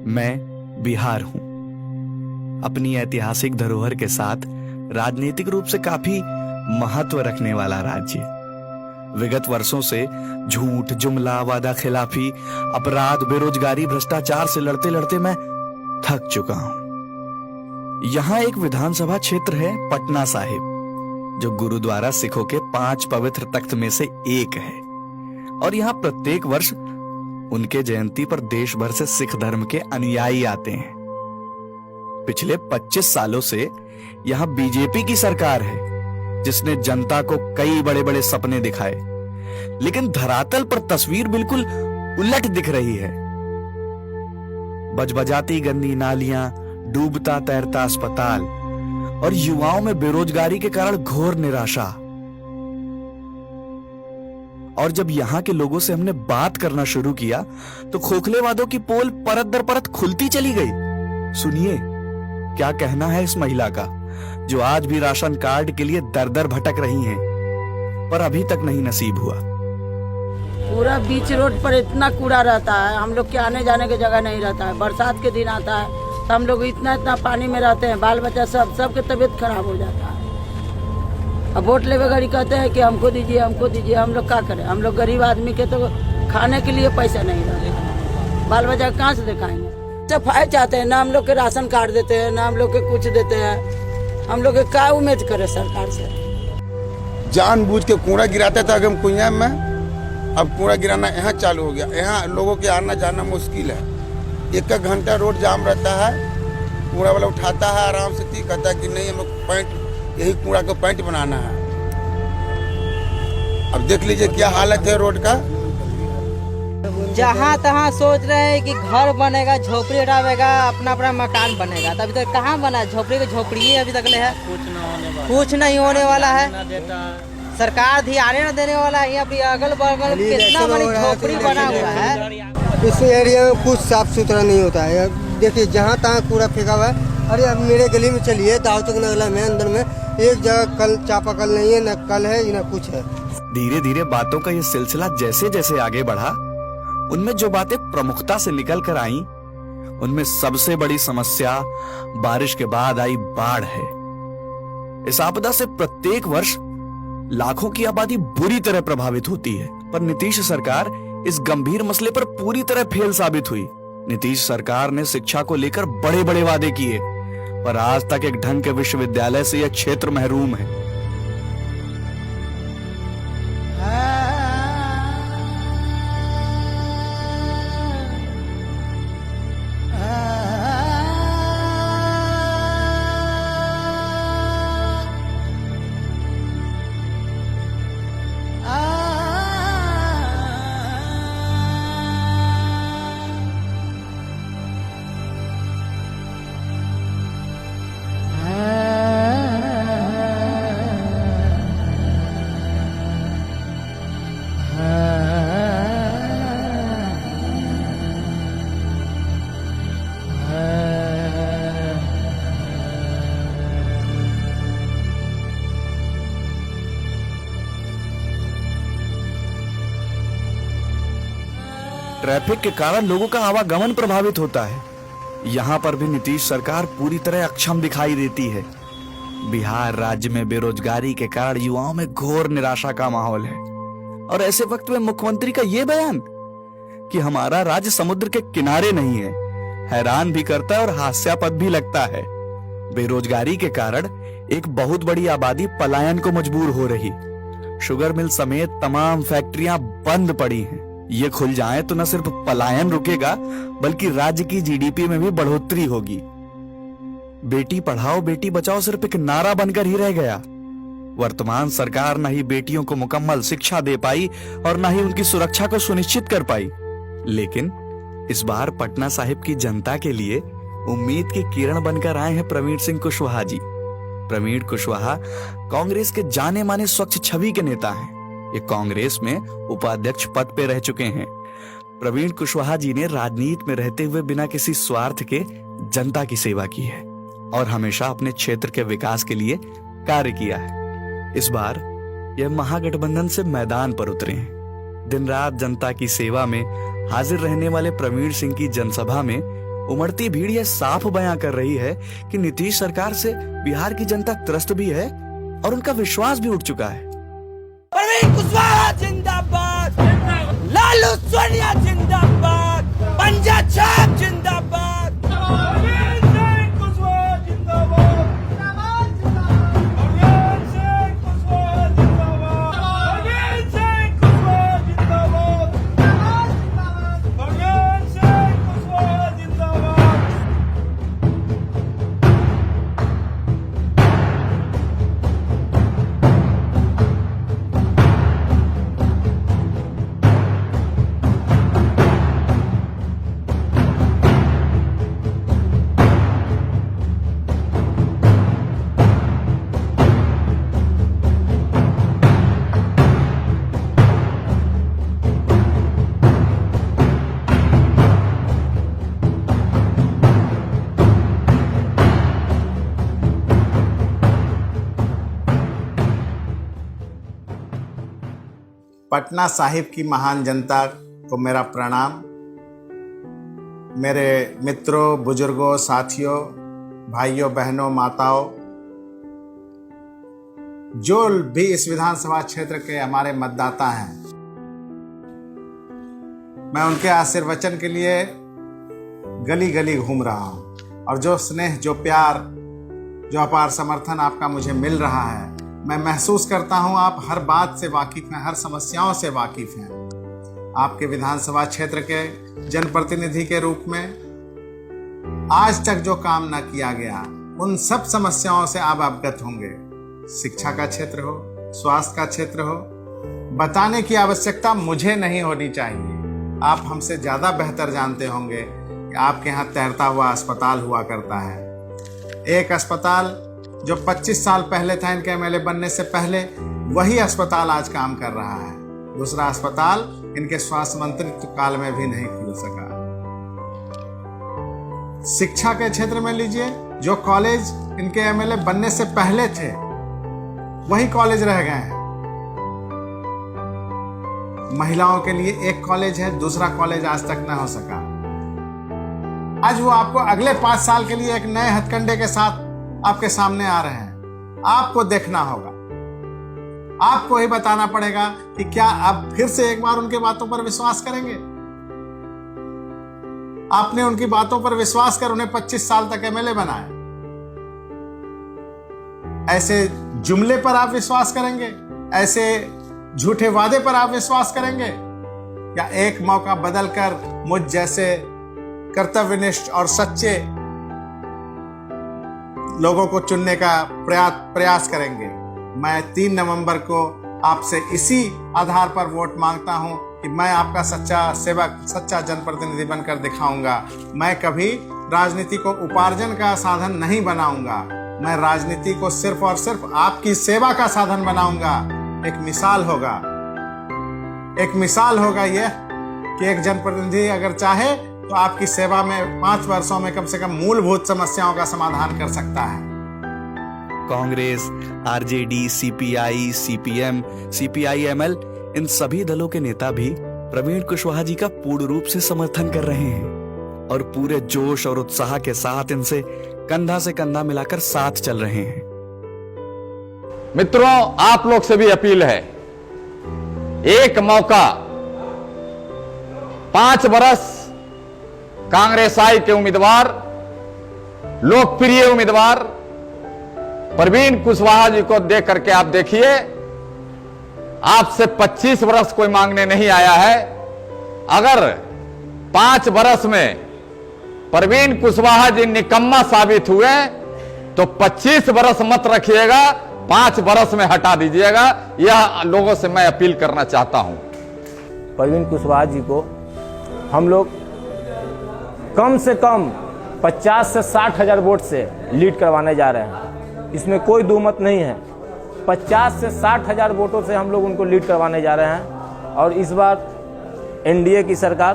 मैं बिहार हूं। अपनी ऐतिहासिक धरोहर के साथ राजनीतिक रूप से काफी महत्व रखने वाला राज्य। विगत वर्षों से झूठ, जुमला, वादा खिलाफी, अपराध, बेरोजगारी, भ्रष्टाचार से लड़ते लड़ते मैं थक चुका हूं। यहां एक विधानसभा क्षेत्र है पटना साहिब, जो गुरुद्वारा सिखों के 5 पवित्र तख्त में से एक है। और यहां प्रत्येक वर्ष उनके जयंती पर देश भर से सिख धर्म के अनुयायी आते हैं। पिछले 25 सालों से यहां बीजेपी की सरकार है, जिसने जनता को कई बड़े बड़े सपने दिखाए, लेकिन धरातल पर तस्वीर बिल्कुल उलट दिख रही है। बजबजाती गंदी नालियां, डूबता तैरता अस्पताल और युवाओं में बेरोजगारी के कारण घोर निराशा। और जब यहां के लोगों से हमने बात करना शुरू किया तो खोखले वादों की पोल परत दर परत खुलती चली गई। सुनिए क्या कहना है इस महिला का, जो आज भी राशन कार्ड के लिए दर दर भटक रही हैं, पर अभी तक नहीं नसीब हुआ। पूरा बीच रोड पर इतना कूड़ा रहता है, हम लोग के आने जाने की जगह नहीं रहता है। बरसात के दिन आता है तो हम लोग इतना पानी में रहते हैं, बाल बच्चा सबके तबीयत खराब हो जाता है। अब वोट लेवे घड़ी कहते हैं कि हमको दीजिए, हमको दीजिए। हम लोग क्या करें? हम लोग गरीब आदमी के तो खाने के लिए पैसा नहीं रहता, बाल बच्चा कहाँ से दिखाएंगे? सफाई चाहते हैं ना, हम लोग के राशन कार्ड देते हैं ना, हम लोग के कुछ देते हैं। हम लोग क्या उम्मीद करें सरकार से? जानबूझ के कूड़ा गिराते थे अगम कुइया में, अब कूड़ा गिराना यहाँ चालू हो गया। यहाँ लोगों के आना जाना मुश्किल है। 1 घंटा रोड जाम रहता है, कूड़ा वाला उठाता है आराम से, ठीक कहता है कि नहीं हम पैंट, यही कूड़ा को पैंट बनाना है। अब देख लीजिए क्या हालत है रोड का। जहाँ तहाँ सोच रहे हैं कि घर बनेगा, झोपड़ी हटावेगा, अपना अपना मकान बनेगा। तो अभी तक कहाँ बना? झोपड़ी को झोपड़ी ही अभी तक ले है, कुछ नहीं होने वाला है। सरकार ध्यान न देने वाला है। अभी अगल बगल कितना बड़ी झोपड़ी बना हुआ है। इस एरिया में कुछ साफ सुथरा नहीं होता है। देखिए जहाँ तहाँ कूड़ा फेंका हुआ है। अरे अब मेरे गली में चलिए, दाव तक नगला में अंदर में एक जगह कल चापाकल नहीं है, न कल है न कुछ है। धीरे धीरे बातों का ये सिलसिला जैसे जैसे आगे बढ़ा, उनमें जो बातें प्रमुखता से निकल कर आईं, उनमें सबसे बड़ी समस्या बारिश के बाद आई बाढ़ है। इस आपदा से प्रत्येक वर्ष लाखों की आबादी बुरी तरह प्रभावित होती है, पर नीतीश सरकार इस गंभीर मसले पर पूरी तरह फेल साबित हुई। नीतीश सरकार ने शिक्षा को लेकर बड़े बड़े वादे किए, पर आज तक एक ढंग के विश्वविद्यालय से यह क्षेत्र महरूम है। ट्रैफिक के कारण लोगों का आवागमन प्रभावित होता है। यहां पर भी नीतीश सरकार पूरी तरह अक्षम दिखाई देती है। बिहार राज्य में बेरोजगारी के कारण युवाओं में घोर निराशा का माहौल है। और ऐसे वक्त में मुख्यमंत्री का यह बयान कि हमारा राज्य समुद्र के किनारे नहीं है, हैरान भी करता है और हास्यास्पद भी लगता है। बेरोजगारी के कारण एक बहुत बड़ी आबादी पलायन को मजबूर हो रही। शुगर मिल समेत तमाम फैक्ट्रियां बंद पड़ी हैं। ये खुल जाए तो न सिर्फ पलायन रुकेगा, बल्कि राज्य की जीडीपी में भी बढ़ोतरी होगी। बेटी पढ़ाओ बेटी बचाओ सिर्फ एक नारा बनकर ही रह गया। वर्तमान सरकार न ही बेटियों को मुकम्मल शिक्षा दे पाई और न ही उनकी सुरक्षा को सुनिश्चित कर पाई। लेकिन इस बार पटना साहिब की जनता के लिए उम्मीद की किरण बनकर आए हैं प्रवीण सिंह कुशवाहा जी। प्रवीण कुशवाहा कांग्रेस के जाने माने स्वच्छ छवि के नेता हैं। ये कांग्रेस में उपाध्यक्ष पद पे रह चुके हैं। प्रवीण कुशवाहा जी ने राजनीति में रहते हुए बिना किसी स्वार्थ के जनता की सेवा की है और हमेशा अपने क्षेत्र के विकास के लिए कार्य किया है। इस बार यह महागठबंधन से मैदान पर उतरे हैं। दिन रात जनता की सेवा में हाजिर रहने वाले प्रवीण सिंह की जनसभा में उमड़ती भीड़ ये साफ बयां कर रही है कि नीतीश सरकार से बिहार की जनता त्रस्त भी है और उनका विश्वास भी उठ चुका है। परवीन कुशवाहा जिंदाबाद, लालू सोनिया जिंदाबाद, पंजा छाप जिंदाबाद, परवीन सिंह कुशवाहा जिंदाबाद, परवीन सिंह कुशवाहा जिंदाबाद, परवीन सिंह कुशवाहा जिंदाबाद, परवीन सिंह कुशवाहा जिंदाबाद। पटना साहिब की महान जनता को मेरा प्रणाम। मेरे मित्रों, बुजुर्गों, साथियों, भाइयों, बहनों, माताओं, जो भी इस विधानसभा क्षेत्र के हमारे मतदाता हैं, मैं उनके आशीर्वचन के लिए गली गली घूम रहा हूं और जो स्नेह, जो प्यार, जो अपार समर्थन आपका मुझे मिल रहा है, मैं महसूस करता हूं आप हर बात से वाकिफ हैं, हर समस्याओं से वाकिफ हैं। आपके विधानसभा क्षेत्र के जनप्रतिनिधि के रूप में आज तक जो काम न किया गया, उन सब समस्याओं से आप अवगत होंगे। शिक्षा का क्षेत्र हो, स्वास्थ्य का क्षेत्र हो, बताने की आवश्यकता मुझे नहीं होनी चाहिए। आप हमसे ज्यादा बेहतर जानते होंगे कि आपके यहाँ तैरता हुआ अस्पताल हुआ करता है। एक अस्पताल जो 25 साल पहले था इनके एमएलए बनने से पहले, वही अस्पताल आज काम कर रहा है। दूसरा अस्पताल इनके स्वास्थ्य मंत्रित्व काल में भी नहीं खुल सका। शिक्षा के क्षेत्र में लीजिए, जो कॉलेज इनके एमएलए बनने से पहले थे वही कॉलेज रह गए हैं। महिलाओं के लिए एक कॉलेज है, दूसरा कॉलेज आज तक न हो सका। आज वो आपको अगले 5 साल के लिए एक नए हथकंडे के साथ आपके सामने आ रहे हैं। आपको देखना होगा, आपको ही बताना पड़ेगा कि क्या आप फिर से एक बार उनके बातों पर विश्वास करेंगे। आपने उनकी बातों पर विश्वास कर उन्हें 25 साल तक एमएलए बनाया। ऐसे जुमले पर आप विश्वास करेंगे? ऐसे झूठे वादे पर आप विश्वास करेंगे? या एक मौका बदलकर मुझ जैसे कर्तव्यनिष्ठ और सच्चे लोगों को चुनने का प्रयास करेंगे? मैं 3 नवंबर को आपसे इसी आधार पर वोट मांगता हूं कि मैं आपका सच्चा सेवक, सच्चा जनप्रतिनिधि बनकर दिखाऊंगा। मैं कभी राजनीति को उपार्जन का साधन नहीं बनाऊंगा। मैं राजनीति को सिर्फ और सिर्फ आपकी सेवा का साधन बनाऊंगा। एक मिसाल होगा यह कि एक जनप्रतिनिधि अगर चाहे तो आपकी सेवा में 5 वर्षों में कम से कम मूलभूत समस्याओं का समाधान कर सकता है। कांग्रेस, आरजेडी, सीपीआई, सीपीएम, सीपीआईएमएल, इन सभी दलों के नेता भी प्रवीण कुशवाहा जी का पूर्ण रूप से समर्थन कर रहे हैं और पूरे जोश और उत्साह के साथ इनसे कंधा से कंधा मिलाकर साथ चल रहे हैं। मित्रों, आप लोग से भी अपील है, एक मौका 5 बरस कांग्रेसाई के उम्मीदवार, लोकप्रिय उम्मीदवार प्रवीण कुशवाहा जी को देख करके आप देखिए। आपसे 25 वर्ष कोई मांगने नहीं आया है। अगर 5 वर्ष में प्रवीण कुशवाहा जी निकम्मा साबित हुए तो 25 वर्ष मत रखिएगा, 5 वर्ष में हटा दीजिएगा। यह लोगों से मैं अपील करना चाहता हूं। प्रवीण कुशवाहा जी को हम लोग कम से कम 50 से 60 हजार वोट से लीड करवाने जा रहे हैं। इसमें कोई दुमत नहीं है। 50 से 60 हजार वोटों से हम लोग उनको लीड करवाने जा रहे हैं। और इस बार एनडीए की सरकार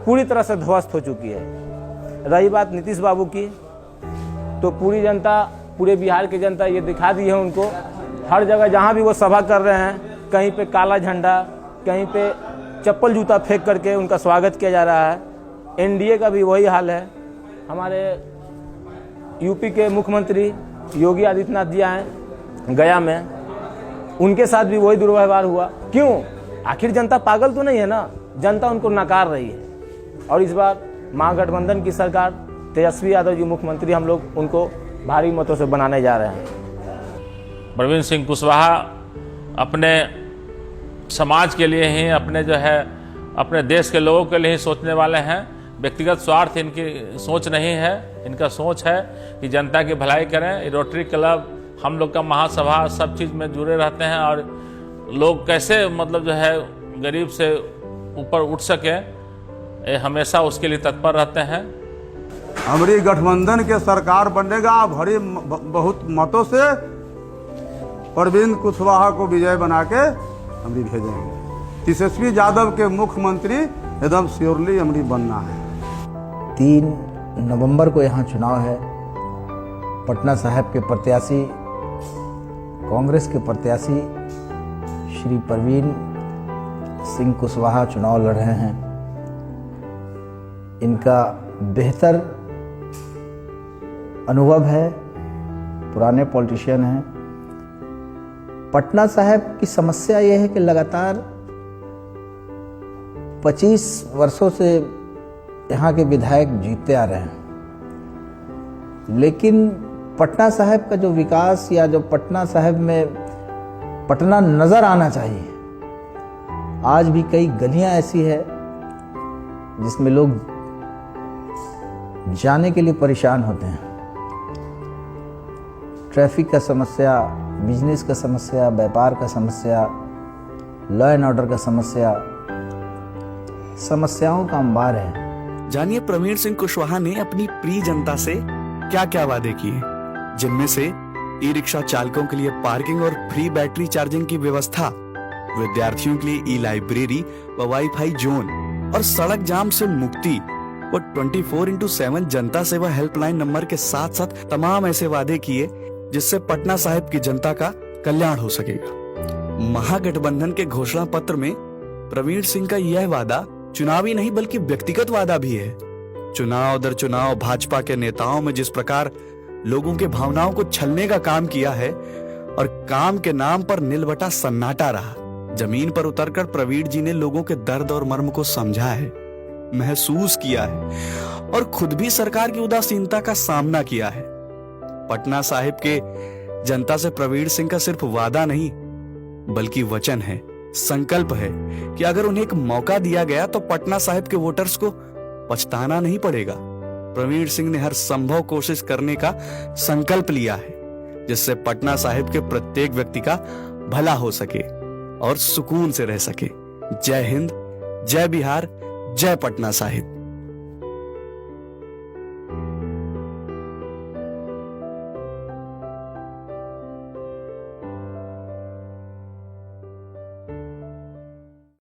पूरी तरह से ध्वस्त हो चुकी है। रही बात नीतीश बाबू की, तो पूरी जनता, पूरे बिहार की जनता ये दिखा दी है उनको। हर जगह जहाँ भी वो सभा कर रहे हैं, कहीं पे काला झंडा, कहीं पे चप्पल जूता फेंक करके उनका स्वागत किया जा रहा है। एनडीए का भी वही हाल है। हमारे यूपी के मुख्यमंत्री योगी आदित्यनाथ जी आए गया में, उनके साथ भी वही दुर्व्यवहार हुआ। क्यों? आखिर जनता पागल तो नहीं है ना, जनता उनको नकार रही है। और इस बार महागठबंधन की सरकार, तेजस्वी यादव जी मुख्यमंत्री, हम लोग उनको भारी मतों से बनाने जा रहे हैं। प्रवीण सिंह कुशवाहा अपने समाज के लिए ही, अपने जो है अपने देश के लोगों के लिए ही सोचने वाले हैं। व्यक्तिगत स्वार्थ इनकी सोच नहीं है, इनका सोच है कि जनता की भलाई करें। रोटरी क्लब, हम लोग का महासभा, सब चीज़ में जुड़े रहते हैं और लोग कैसे मतलब जो है गरीब से ऊपर उठ सके, ये हमेशा उसके लिए तत्पर रहते हैं। हमारी गठबंधन के सरकार बनेगा, भरी बहुत मतों से प्रवीण कुशवाहा को विजय बना के हम भेजेंगे। तेजस्वी यादव के मुख्यमंत्री एकदम श्योरली हमारी बनना है। 3 नवंबर को यहाँ चुनाव है। पटना साहिब के प्रत्याशी, कांग्रेस के प्रत्याशी श्री प्रवीण सिंह कुशवाहा चुनाव लड़ रहे हैं। इनका बेहतर अनुभव है, पुराने पॉलिटिशियन हैं। पटना साहिब की समस्या यह है कि लगातार 25 वर्षों से यहाँ के विधायक जीतते आ रहे हैं, लेकिन पटना साहिब का जो विकास या जो पटना साहिब में पटना नजर आना चाहिए, आज भी कई गलियां ऐसी है जिसमें लोग जाने के लिए परेशान होते हैं। ट्रैफिक का समस्या, बिजनेस का समस्या, व्यापार का समस्या, लॉ एंड ऑर्डर का समस्या, समस्याओं का अंबार है। जानिए प्रवीण सिंह कुशवाहा ने अपनी प्रिय जनता से क्या क्या वादे किए, जिनमें से ई रिक्शा चालकों के लिए पार्किंग और फ्री बैटरी चार्जिंग की व्यवस्था, विद्यार्थियों के लिए ई लाइब्रेरी व वाईफाई जोन और सड़क जाम से मुक्ति और 24/7 जनता सेवा हेल्पलाइन नंबर के साथ साथ तमाम ऐसे वादे किए जिससे पटना साहिब की जनता का कल्याण हो सकेगा। महागठबंधन के घोषणा पत्र में प्रवीण सिंह का यह वादा चुनावी नहीं बल्कि व्यक्तिगत वादा भी है। चुनाव दर चुनाव भाजपा के नेताओं में जिस प्रकार लोगों के भावनाओं को छलने का काम किया है और काम के नाम पर नीलबटा सन्नाटा रहा, जमीन पर उतरकर प्रवीण जी ने लोगों के दर्द और मर्म को समझा है, महसूस किया है और खुद भी सरकार की उदासीनता का सामना किया है। पटना साहिब के जनता से प्रवीण सिंह का सिर्फ वादा नहीं बल्कि वचन है, संकल्प है कि अगर उन्हें एक मौका दिया गया तो पटना साहिब के वोटर्स को पछताना नहीं पड़ेगा। प्रवीण सिंह ने हर संभव कोशिश करने का संकल्प लिया है जिससे पटना साहिब के प्रत्येक व्यक्ति का भला हो सके और सुकून से रह सके। जय हिंद, जय बिहार, जय पटना साहिब।